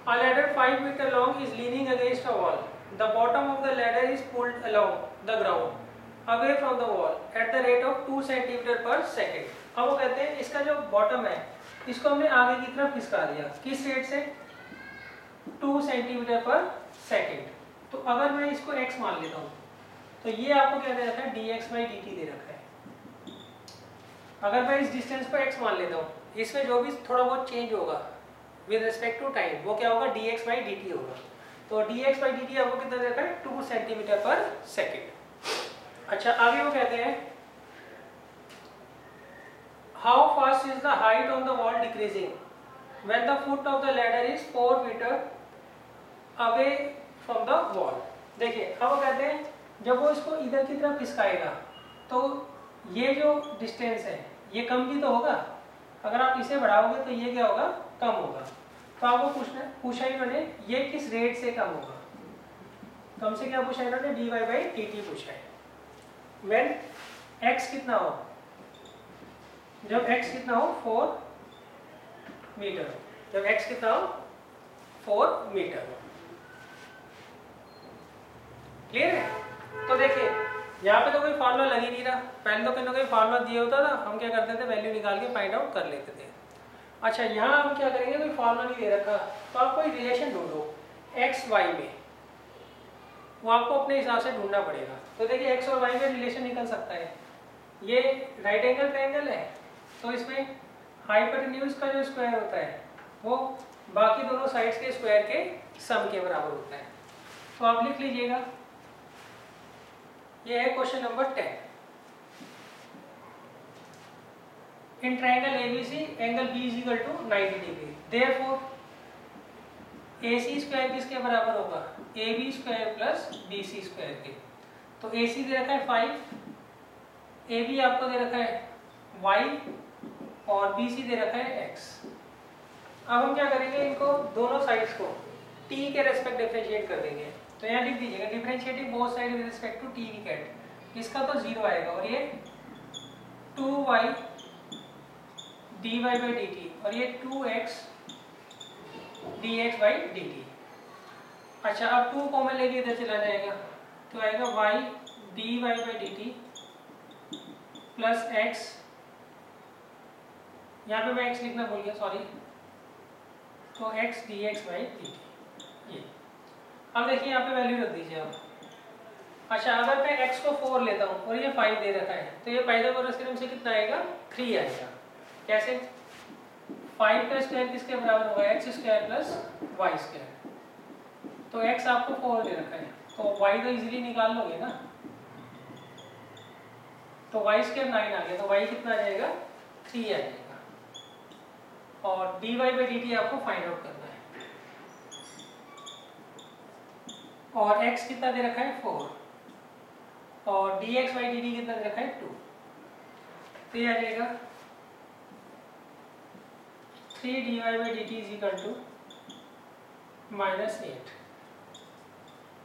a ladder 5 meter long is leaning against a wall. The bottom of the ladder is pulled along the ground away from the wall at the rate of 2 centimeter per second. अब वो कहते हैं इसका जो बॉटम है इसको हमने आगे की तरफ खिसका दिया, किस रेट से, 2 सेंटीमीटर पर सेकेंड। तो अगर मैं इसको x मान लेता हूँ तो ये आपको क्या दे रखा है, dx/dt दे रखा है। अगर मैं इस डिस्टेंस पर x मान लेता हूँ, इसमें जो भी थोड़ा बहुत चेंज होगा विद रिस्पेक्ट टू टाइम वो क्या होगा, dx/dt होगा। तो dx/dt आपको कितना दे रखा है, 2 सेंटीमीटर पर सेकेंड। अच्छा आगे वो कहते हैं how fast is the height on the wall decreasing when the foot of the ladder is 4 meter away from the wall. देखिए अब वो कहते हैं जब वो इसको इधर की तरफ खिसकाएगा तो ये जो डिस्टेंस है ये कम भी तो होगा, अगर आप इसे बढ़ाओगे तो ये क्या होगा, कम होगा। तो आपको पूछा इन्होंने ये किस रेट से कम होगा, कम से क्या पूछा इन्होंने, dy/dt पूछा है। व्हेन x कितना हो, जब x कितना हो 4 मीटर हो, जब x कितना हो 4 मीटर हो। क्लियर है। तो देखिए यहाँ पे तो कोई फार्मूला लग ही नहीं रहा, पहले तो कोई ना कोई फार्मूला दिया होता था, हम क्या करते थे वैल्यू निकाल के फाइंड आउट कर लेते थे। अच्छा यहाँ हम क्या करेंगे, कोई फार्मूला नहीं दे रखा तो आप कोई रिलेशन ढूंढो x y में, वो आपको अपने हिसाब से ढूंढना पड़ेगा। तो देखिए x और y में रिलेशन निकल सकता है। ये राइट एंगल ट्रायंगल है तो इसमें हाइपोटेन्यूज का जो स्क्वायर होता है वो बाकी दोनों साइड्स के स्क्वायर के सम के बराबर होता है। तो आप लिख लीजिएगा, ये है question number 10। In triangle ABC, angle B is equal to 90 degree. Therefore, AC square किसके बराबर होगा, AB square plus BC square के। तो AC दे रखा है 5, AB आपको दे रखा है y और BC दे रखा है x। अब हम क्या करेंगे, इनको दोनों साइड्स को t के रेस्पेक्ट डिफरेंशिएट कर देंगे। तो यहाँ लिख दीजिएगा differentiating both side with respect to t we get, इसका तो 0 आएगा और ये 2y dy/dt और ये 2x dx/dt। अच्छा अब 2 कॉमन लेके इधर चला जाएगा तो आएगा y dy/dt प्लस x, यहाँ पे मैं x लिखना भूल गया सॉरी, तो x dx/dt ये। अब देखिए यहाँ पे वैल्यू रख दीजिए आप। अच्छा अगर मैं x को 4 लेता हूँ और ये 5 दे रखा है तो ये पाइथागोरस थ्योरम से कितना आएगा, 3 आएगा। कैसे, 5 का स्क्वायर किसके बराबर होगा, x square plus y square. तो x आपको 4 दे रखा है तो y तो इजीली निकाल लोगे ना, तो y स्क्वायर 9 आ गया तो y कितना आ जाएगा, 3 आ जाएगा। और dy बाई dt आपको फाइंड आउट करना है। और x कितना दे रखा है 4 और dx बाई dt कितना दे रखा है 2। तो ये आ जाएगा 3 dy by dt is equal to -8।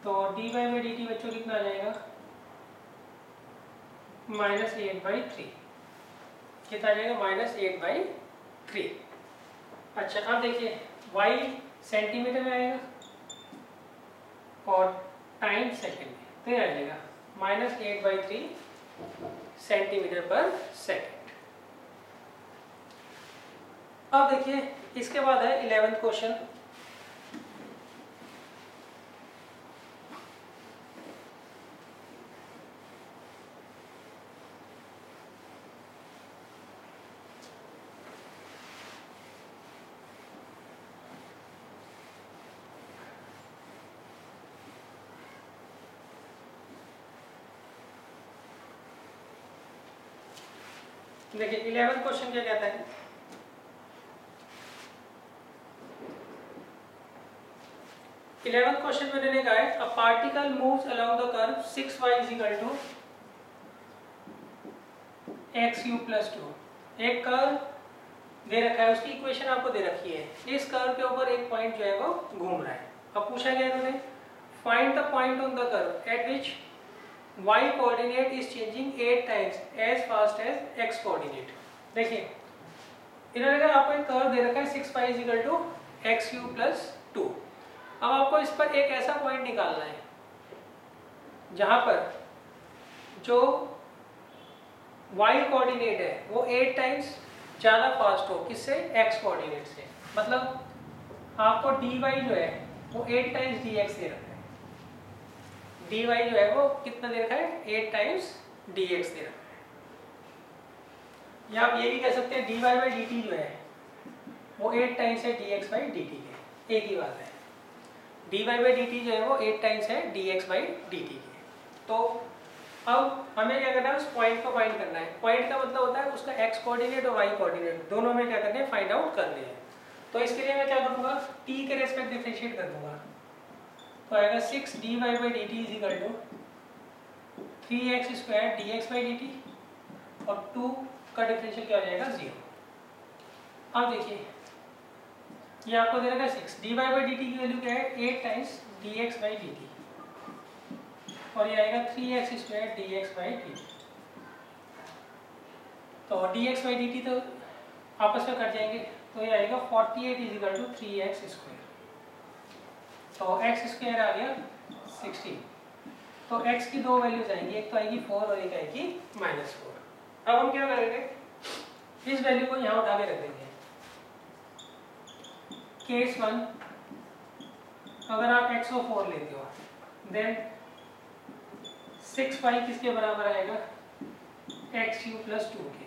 तो dy बाई dt बच्चों कितना आ जाएगा -8/3। कितना आ जाएगा -8/3। अच्छा अब देखिए y सेंटीमीटर में आएगा और टाइम सेकंड में, तो ये आ जाएगा -8/3 सेंटीमीटर पर सेकंड। अब देखिए इसके बाद है 11th क्वेश्चन। देखिए 11th क्वेश्चन क्या कहता है, इलेवेंथ क्वेश्चन में मैंने कहा है a particle moves along the curve 6y is equal to x³ + 2। एक कर्व दे रखा है, उसकी इक्वेशन आपको दे रखी है। इस कर्व के ऊपर एक पॉइंट जो है वो घूम रहा है। अब पूछा गया इन्होंने find the point on the curve at which y coordinate is changing 8 times as fast as x coordinate. देखिए इन्होंने कहा आपको एक कर्व दे रखा है 6y is equal to x³ + 2। अब आपको इस पर एक ऐसा पॉइंट निकालना है जहां पर जो y कोऑर्डिनेट है वो 8 टाइम्स ज़्यादा फास्ट हो, किससे? x कोऑर्डिनेट से। मतलब आपको dy जो है वो 8 टाइम्स dx दे रखा है। dy जो है वो कितना दे रखा है? 8 टाइम्स dx दे रखा है। या आप ये भी कह सकते हैं dy बाई dt जो है वो 8 टाइम्स है dx बाई dt के, एक ही बात है। dy बाई dt जो है वो 8 टाइम्स है dx बाई dt के। तो अब हमें क्या करना है, उस पॉइंट को फाइंड करना है। पॉइंट का मतलब होता है उसका x कोऑर्डिनेट और y कोऑर्डिनेट दोनों में क्या करने हैं, फाइंड आउट करने हैं। तो इसके लिए मैं क्या करूँगा, t के रेस्पेक्ट डिफरेंशिएट कर दूंगा। तो आएगा 6 dy by dt is equal to 3x² dx by dt और 2 का डिफरेंशियल क्या हो जाएगा 0। अब देखिए ये आपको दे रखा है 6 dy बाई dt की वैल्यू क्या है 8 टाइम्स dx बाई dt और ये आएगा 3x² dx बाई dt। तो dx बाई dt तो आपस में कट जाएंगे, तो ये आएगा 48 इज इक्वल टू 3x²। तो x² आ गया 16। तो x की दो वैल्यूज आएंगी, एक तो आएगी 4 और एक आएगी -4। अब हम क्या करेंगे, इस वैल्यू को यहाँ उठा के रख देंगे। केस 1 अगर आप x को 4 लेते हो देन 6y किसके बराबर आएगा, x³ + 2 के,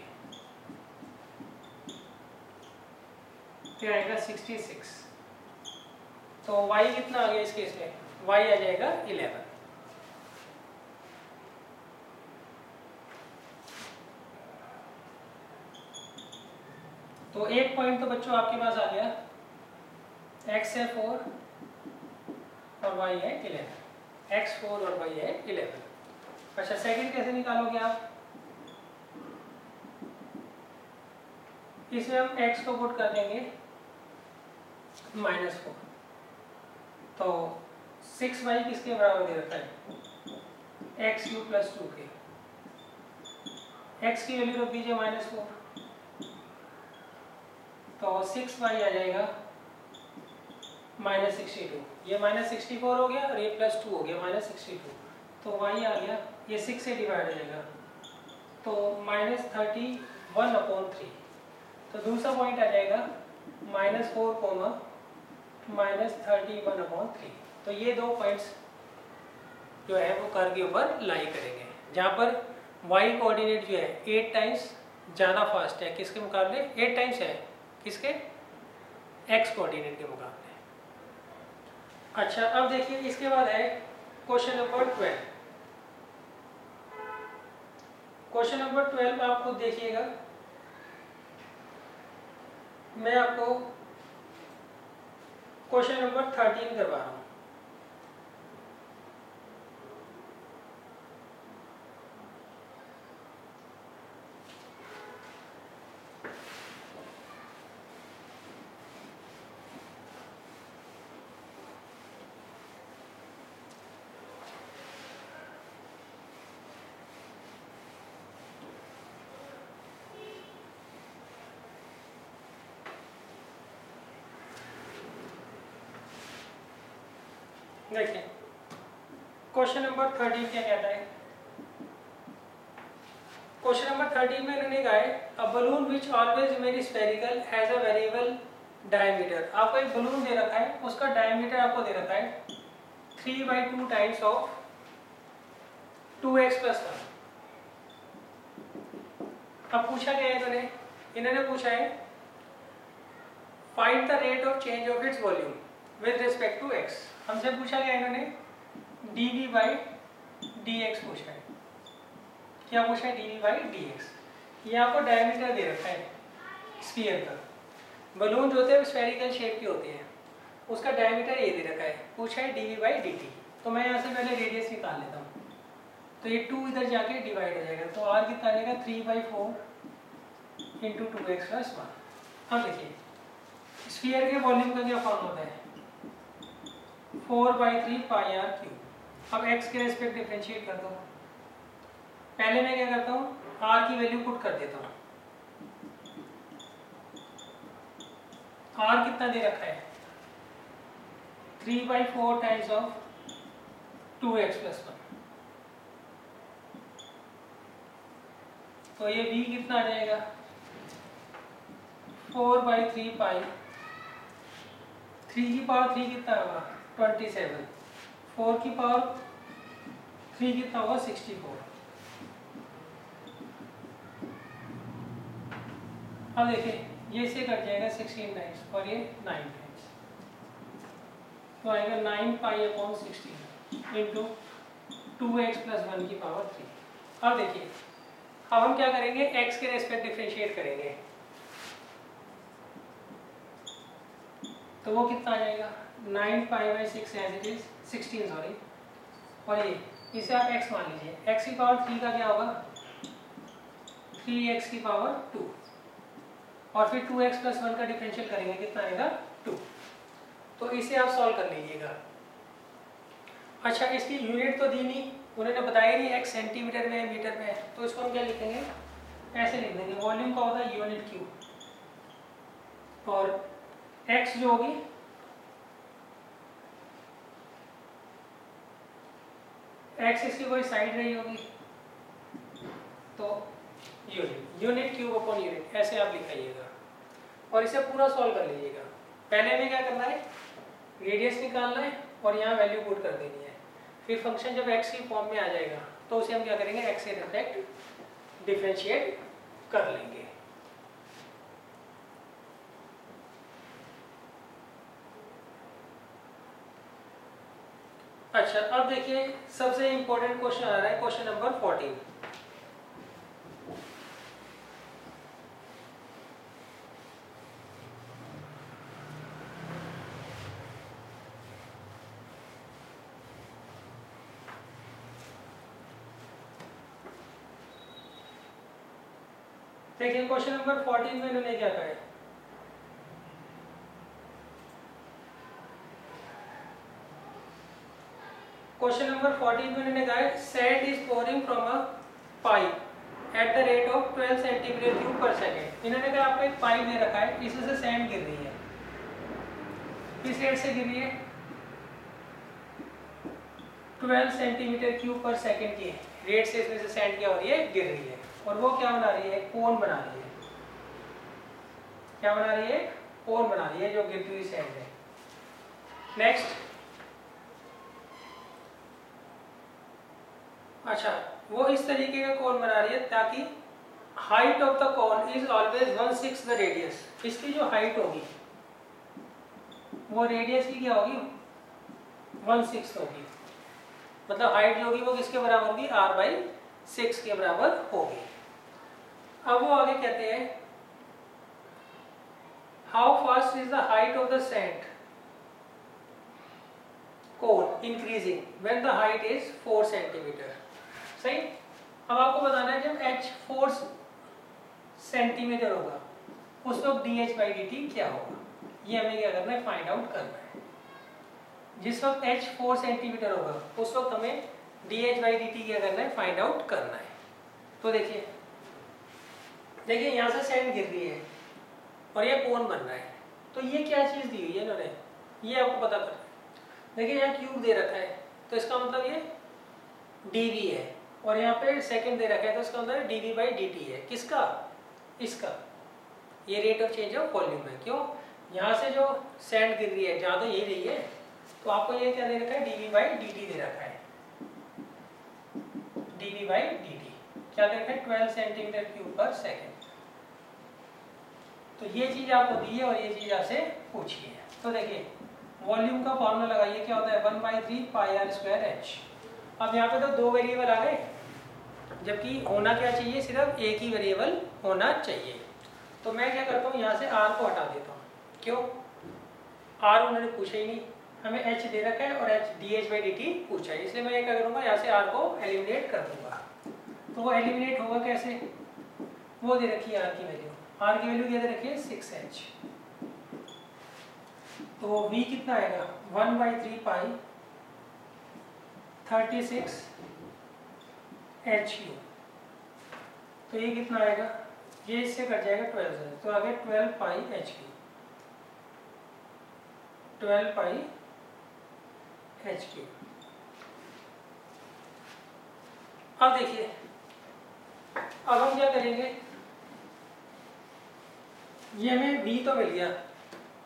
फिर आएगा 66। तो y कितना आ गया इस केस में, y आ जाएगा 11। तो एक पॉइंट तो बच्चों आपके पास आ गया, x है 4 और y है 11। x 4 और y है 11। अच्छा सेकंड कैसे निकालोगे आप, इसमें हम x को पुट कर देंगे -4। तो 6y किसके बराबर दे रखा है, x³ + 2 के। x की वैल्यू रख दीजिए -4, तो 6y आ जाएगा -62। ये -64 हो गया और ये +2 हो गया -62। तो y आ गया, ये 6 से डिवाइड हो जाएगा तो -31/3। तो दूसरा पॉइंट आ जाएगा -4, -31/3। तो ये दो पॉइंट्स जो है वो कर्व के ऊपर लाई करेंगे, जहाँ पर y कोऑर्डिनेट जो है 8 टाइम्स ज़्यादा फास्ट है किसके मुकाबले, 8 टाइम्स है किसके, x कोऑर्डिनेट के मुकाबले। अच्छा अब देखिए इसके बाद है क्वेश्चन नंबर 12। क्वेश्चन नंबर 12 आप खुद देखिएगा। मैं आपको क्वेश्चन नंबर 13 करवा रहा हूँ। देखिए क्वेश्चन नंबर 13 क्या कहता है। क्वेश्चन नंबर 13 में इन्होंने कहा है a balloon which always remain spherical has a variable diameter. आपको एक बलून दे रखा है, उसका डायमीटर आपको दे रखा है 3/2 टाइम्स ऑफ 2x + 1। अब पूछा क्या है इन्होंने पूछा है find the rate of change of its volume with respect to x। हमसे पूछा गया इन्होंने dv/dx पूछा है। क्या पूछा है? dv/dx। ये आपको डायमीटर दे रखा है स्फीयर का। बलून जो होते हैं स्फेरिकल शेप के होते हैं, उसका डायमीटर ये दे रखा है। पूछा है dv/dt। तो मैं यहाँ से पहले रेडियस निकाल लेता हूँ। तो ये 2 इधर जाके डिवाइड हो जाएगा, तो r कितना आ जाएगा 3/4 × 2x + 1। अब देखिए स्फीयर के वॉल्यूम का क्या फॉर्म होता है 4/3 πr³। अब x के रेस्पेक्ट डिफरेंशिएट करता हूँ। पहले मैं क्या करता हूँ r की वैल्यू पुट कर देता हूँ। r कितना दे रखा है 3/4 टाइम्स ऑफ 2x + 1। तो ये v कितना आ जाएगा 4/3 पाई 3 की पावर 3 कितना होगा 27, 4 की पावर 3 कितना होगा 64। अब देखिए ये से कट जाएगा 16 टाइम्स और ये 9 टाइम्स, तो आएगा 9π/16 इंटू 2x + 1 की पावर 3। अब देखिए अब हम क्या करेंगे x के रेस्पेक्ट डिफरेंशिएट करेंगे, तो वो कितना आ जाएगा 9π/6 एज इट इज 16 सॉरी, और ये इसे आप x मान लीजिए। x की पावर 3 का क्या होगा 3x की पावर 2, और फिर 2x + 1 का डिफरेंशियल करेंगे कितना आएगा 2। तो इसे आप सॉल्व कर लीजिएगा। अच्छा इसकी यूनिट तो दी नहीं, उन्होंने बताया नहीं x सेंटीमीटर में मीटर में है, तो इसको हम क्या लिखेंगे ऐसे लिख देंगे वॉल्यूम का होगा यूनिट क्यू, और x जो होगी x इसकी कोई साइड रही होगी तो यूनिट क्यूब/यूनिट ऐसे आप लिखाइएगा और इसे पूरा सॉल्व कर लीजिएगा। पहले में क्या करना है रेडियस निकालना है और यहाँ वैल्यू पुट कर देनी है। फिर फंक्शन जब x की फॉर्म में आ जाएगा तो उसे हम क्या करेंगे x से डायरेक्ट डिफरेंशिएट कर लेंगे। अच्छा अब देखिए सबसे इंपॉर्टेंट क्वेश्चन आ रहा है क्वेश्चन नंबर 14। देखिए क्वेश्चन नंबर 14 में इन्होंने क्या कहा है क्वेश्चन नंबर 14 में इन्होंने कहा है sand is pouring from a pipe eight the rate of 12 cm³/s। इन्होंने कहा आपको एक पाइप दे रखा है, इसमें से सैंड गिर रही है, किस रेट से गिर रही है 12 cm³/s की रेट से इसमें से सैंड क्या हो रही है गिर रही है, और वो क्या बना रही है कोन बना रही है। क्या बना रही है कोन बना रही है जो गिरती हुई सैंड है। नेक्स्ट अच्छा वो इस तरीके का कोन बना रही है ताकि height of the cone is always 1/6 the radius. इसकी जो हाइट होगी वो रेडियस की क्या होगी 1/6 होगी, मतलब हाइट जो होगी वो किसके बराबर होगी r/6 के बराबर होगी। अब वो आगे कहते हैं how fast is the height of the sand cone increasing when the height is 4 centimetre. सही। अब आपको बताना है जब h 4 सेंटीमीटर होगा उस वक्त dh/dt क्या होगा, ये हमें क्या करना है, फाइंड आउट करना है। जिस वक्त h 4 सेंटीमीटर होगा उस वक्त हमें dh/dt क्या करना है, फाइंड आउट करना है। तो देखिए यहाँ से सैंड गिर रही है और ये कोन बन रहा है, तो ये क्या चीज़ दी हुई है इन्होंने, ये आपको पता करना है। देखिए यहाँ क्यूब दे रखा है तो इसका मतलब ये dv है, और यहाँ पे सेकंड दे रखा है तो इसका मतलब dv/dt है। किसका, इसका। ये rate of change of volume है। क्यों, यहाँ से जो सैंड गिर रही है जहाँ तो ये रही है, तो आपको ये क्या दे रखा है, dv/dt दे रखा है। dv/dt क्या दे रखा है, 12 सेंटीमीटर क्यूब पर सेकेंड। तो ये चीज आपको दी है और ये चीज आपसे पूछी है। तो देखिए वॉल्यूम का फॉर्मूला लगाइए, क्या होता है 1/3 πr²h। अब यहाँ पे तो दो वेरिएबल आ गए, जबकि होना क्या चाहिए, सिर्फ एक ही वेरिएबल होना चाहिए। तो मैं क्या करता हूँ, यहाँ से r को हटा देता हूँ। क्यों, r उन्होंने पूछा ही नहीं, हमें h दे रखा है और h dh/dt पूछा है, इसलिए मैं क्या करूँगा, यहाँ से r को एलिमिनेट कर दूंगा। तो वो एलिमिनेट होगा कैसे, वो दे रखी है r की वैल्यू, r की वैल्यू क्या दे रखी है 6h। तो v कितना आएगा 1/3 पाई 36 h3। तो ये कितना आएगा, ये इससे कट जाएगा 12 से, तो आगे 12 पाई h3, 12 पाई h3। अब देखिए अब हम क्या करेंगे, ये हमें v तो मिल गया,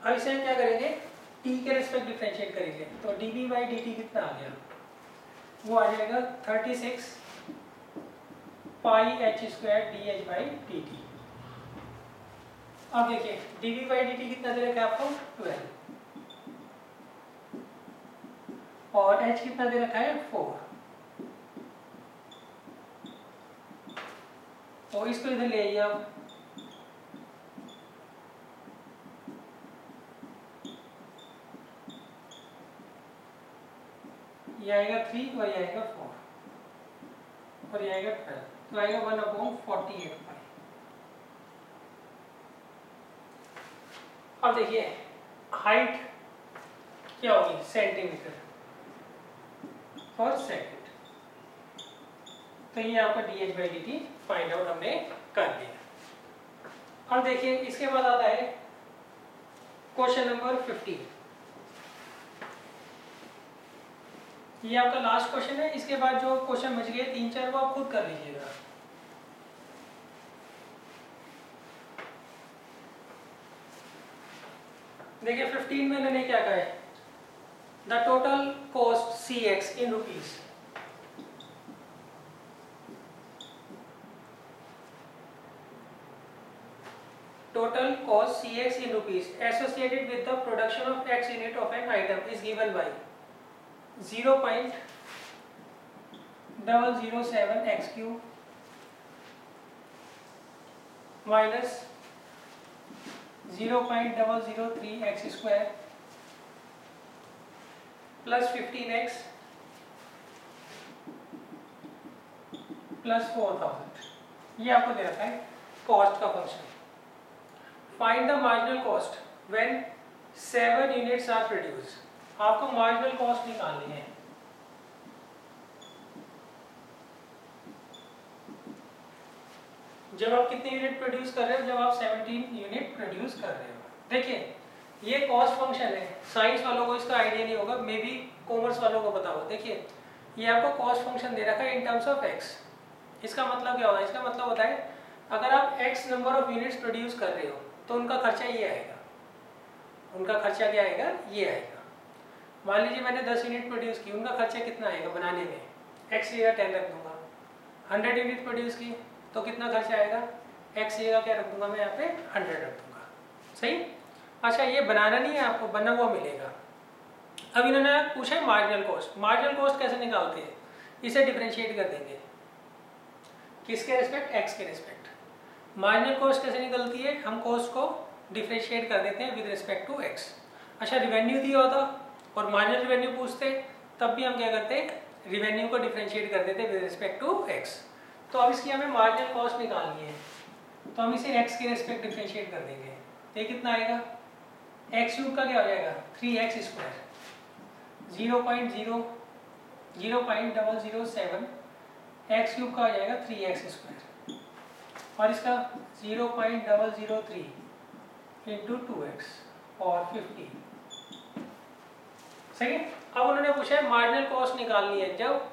अब इसे हम क्या करेंगे, t के रिस्पेक्ट डिफरेंशिएट करेंगे। तो dv/dt कितना आ गया, वो आ जाएगा 36 पाई h² dh/dt। अब देखिए dv/dt कितना दे रखा है आपको 12, और h कितना दे रखा है 4। तो इसको इधर ले आइए आप, ये आएगा 3 और ये आएगा 4 और ये आएगा 12, तो आएगा 1/48 पाई। अब देखिए हाइट क्या होगी, सेंटीमीटर और सेकंड। तो ये आपका dh/dt फाइंड आउट हमने कर दिया। अब देखिए इसके बाद आता है क्वेश्चन नंबर 15। ये आपका लास्ट क्वेश्चन है, इसके बाद जो क्वेश्चन बच गए 3-4 वो आप खुद कर लीजिएगा। देखिए 15 में इन्होंने क्या कहा है, the total cost cx in rupees. Total cost cx in rupees associated with the production of x unit of an item is given by 0.007 x cube minus 0.003 x square plus 15x plus 4000। ये आपको दे रखा है कॉस्ट का function. Find the marginal cost when 7 units are produced. आपको मार्जिनल कॉस्ट निकालनी है। जब आप कितने यूनिट प्रोड्यूस कर रहे हो, जब आप 17 यूनिट प्रोड्यूस कर रहे हो। देखिए ये कॉस्ट फंक्शन है, साइंस वालों को इसका आइडिया नहीं होगा, मे बी कॉमर्स वालों को पता हो। देखिए ये आपको कॉस्ट फंक्शन दे रखा है इन टर्म्स ऑफ एक्स। इसका मतलब क्या होगा, इसका मतलब होता है अगर आप x number of units produce कर रहे हो तो उनका खर्चा ये आएगा, उनका खर्चा क्या आएगा, ये आएगा। मान लीजिए मैंने 10 यूनिट प्रोड्यूस की, उनका खर्चा कितना आएगा बनाने में, एक्स जगह 10 रख दूंगा। 100 यूनिट प्रोड्यूस की तो कितना खर्चा आएगा, एक्स जगह क्या रख दूंगा मैं यहाँ पे 100 रख दूंगा। सही। अच्छा ये बनाना नहीं है, आपको बना हुआ मिलेगा। अब इन्होंने पूछा है मार्जिनल कॉस्ट। मार्जिनल कॉस्ट कैसे निकालते हैं, इसे डिफरेंशिएट कर देंगे, किसके रिस्पेक्ट, एक्स के रिस्पेक्ट। मार्जिनल कॉस्ट कैसे निकलती है, हम कॉस्ट को डिफरेंशिएट कर देते हैं विद रिस्पेक्ट टू x। अच्छा रिवेन्यू दिया होता और मार्जिनल रिवेन्यू पूछते तब भी हम क्या करते रिवेन्यू को डिफरेंशिएट कर देते विद रिस्पेक्ट टू x। तो अब इसकी हमें मार्जिनल कॉस्ट निकालनी है तो हम इसे x के रिस्पेक्ट डिफरेंशिएट कर देंगे। ये कितना आएगा x क्यूब का क्या हो जाएगा 3x स्क्वायर 0.007 x क्यूब का हो जाएगा 3x स्क्वायर और इसका 0.003 इंटू 2x और 50। सही है। अब उन्होंने पूछा है मार्जिनल कॉस्ट निकालनी है जब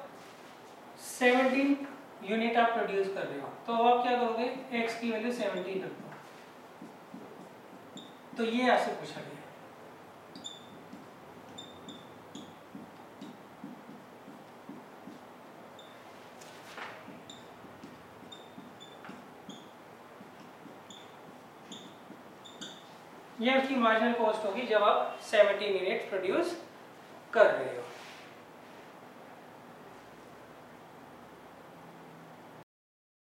17 यूनिट आप प्रोड्यूस कर रहे हो। तो अब आप क्या करोगे x की वैल्यू 17 रख दो। तो ये आपसे पूछा गया। ये आपकी मार्जिनल कॉस्ट होगी जब आप 17 यूनिट प्रोड्यूस कर रहे हो।